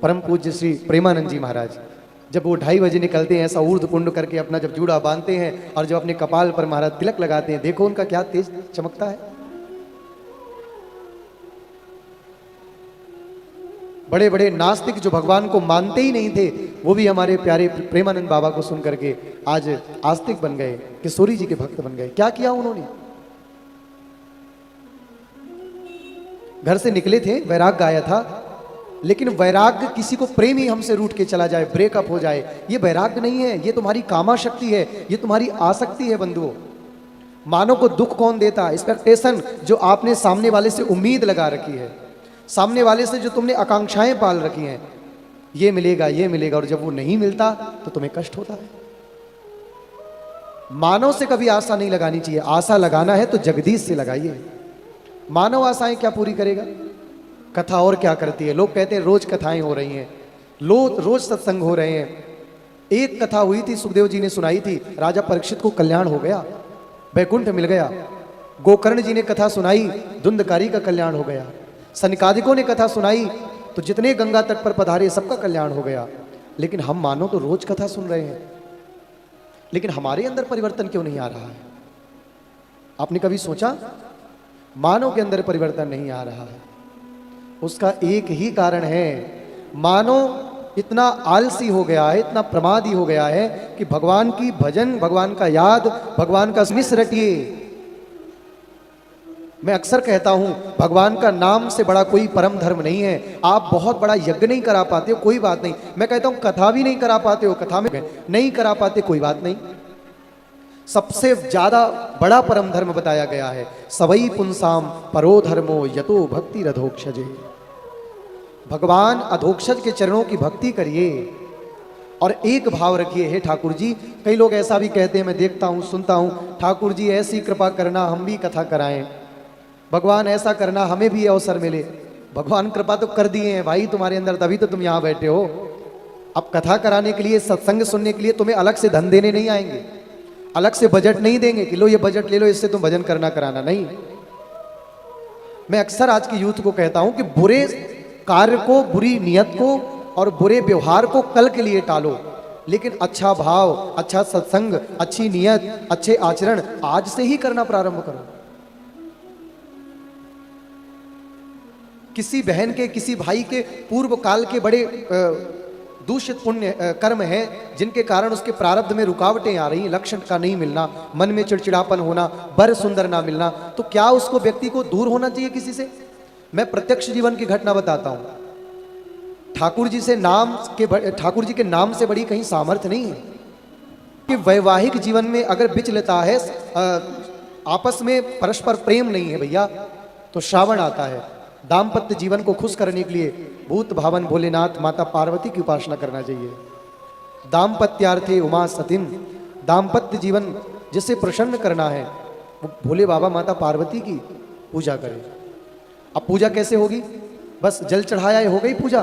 परम पूज्य श्री प्रेमानंद जी महाराज जब वो 2:30 बजे निकलते हैं, ऐसा ऊर्ध्व कुंड करके अपना जब जूड़ा बांधते हैं और जब अपने कपाल पर महाराज तिलक लगाते हैं, देखो उनका क्या तेज चमकता है। बड़े बड़े नास्तिक जो भगवान को मानते ही नहीं थे, वो भी हमारे प्यारे प्रेमानंद बाबा को सुन करके आज आस्तिक बन गए, किशोरी जी के भक्त बन गए। क्या किया उन्होंने? घर से निकले थे, वैराग्य आया था, लेकिन वैराग्य किसी को प्रेम ही हमसे रूठ के चला जाए, ब्रेकअप हो जाए, ये वैराग्य नहीं है, ये तुम्हारी कामा शक्ति है, ये तुम्हारी आसक्ति है बंधुओं। मानव को दुख कौन देता? एक्सपेक्टेशन, जो आपने सामने वाले से उम्मीद लगा रखी है, सामने वाले से जो तुमने आकांक्षाएं पाल रखी हैं, ये मिलेगा ये मिलेगा, और जब वो नहीं मिलता तो तुम्हें कष्ट होता है। मानव से कभी आशा नहीं लगानी चाहिए। आशा लगाना है तो जगदीश से लगाइए। मानव आशाएं क्या पूरी करेगा? कथा और क्या करती है? लोग कहते हैं रोज कथाएं हो रही हैं, रोज सत्संग हो रहे हैं। एक कथा हुई थी, सुखदेव जी ने सुनाई थी, राजा परीक्षित को कल्याण हो गया, वैकुंठ मिल गया। गोकर्ण जी ने कथा सुनाई, धुंधकारी का कल्याण हो गया। सनकादिकों ने कथा सुनाई तो जितने गंगा तट पर पधारे सबका कल्याण हो गया। लेकिन हम मानो तो रोज कथा सुन रहे हैं, लेकिन हमारे अंदर परिवर्तन क्यों नहीं आ रहा है? आपने कभी सोचा? मानव के अंदर परिवर्तन नहीं आ रहा है। उसका एक ही कारण है, मानव इतना आलसी हो गया है, इतना प्रमादी हो गया है कि भगवान की भजन, भगवान का याद, भगवान का मिस रटिए। मैं अक्सर कहता हूं, भगवान का नाम से बड़ा कोई परम धर्म नहीं है। आप बहुत बड़ा यज्ञ नहीं करा पाते हो, कोई बात नहीं। मैं कहता हूं कथा भी नहीं करा पाते हो, कथा में नहीं करा पाते, कोई बात नहीं। सबसे ज्यादा बड़ा परम धर्म बताया गया है, सवई पुंसाम परो धर्मो यतो भक्ति रधोक्षजे। भगवान अधोक्षज के चरणों की भक्ति करिए और एक भाव रखिए, हे ठाकुर जी। कई लोग ऐसा भी कहते हैं, मैं देखता हूं, सुनता हूं, ठाकुर जी ऐसी कृपा करना हम भी कथा कराएं, भगवान ऐसा करना हमें भी अवसर मिले। भगवान कृपा तो कर दिए हैं भाई तुम्हारे अंदर, तभी तो तुम यहां बैठे हो। अब कथा कराने के लिए, सत्संग सुनने के लिए तुम्हें अलग से धन देने नहीं आएंगे, अलग से बजट नहीं देंगे कि लो ये बजट ले लो, इससे तुम भजन करना कराना नहीं। मैं अक्सर आज की यूथ को कहता हूं कि बुरे कार्य को, बुरी नियत को और बुरे व्यवहार को कल के लिए टालो, लेकिन अच्छा भाव, अच्छा सत्संग, अच्छी नियत, अच्छे आचरण आज से ही करना प्रारंभ करो। किसी बहन के, किसी भाई के पूर्व काल के बड़े दूषित पुण्य कर्म हैं, जिनके कारण उसके प्रारब्ध में रुकावटें आ रही, लक्षण का नहीं मिलना, मन में चिड़चिड़ापन होना, बर सुंदर ना मिलना, तो क्या उसको व्यक्ति को दूर होना चाहिए किसी से? मैं प्रत्यक्ष जीवन की घटना बताता हूं। ठाकुर जी के नाम से बड़ी कहीं सामर्थ्य नहीं है कि वैवाहिक जीवन में अगर विचलता है, आपस में परस्पर प्रेम नहीं है भैया, तो श्रावण आता है। दाम्पत्य जीवन को खुश करने के लिए भूत भावन भोलेनाथ माता पार्वती की उपासना करना चाहिए। दाम्पत्यार्थे उमा सतीम, दाम्पत्य जीवन जिसे प्रसन्न करना है वो भोले बाबा माता पार्वती की पूजा करें। अब पूजा कैसे होगी? बस जल चढ़ाया हो गई पूजा?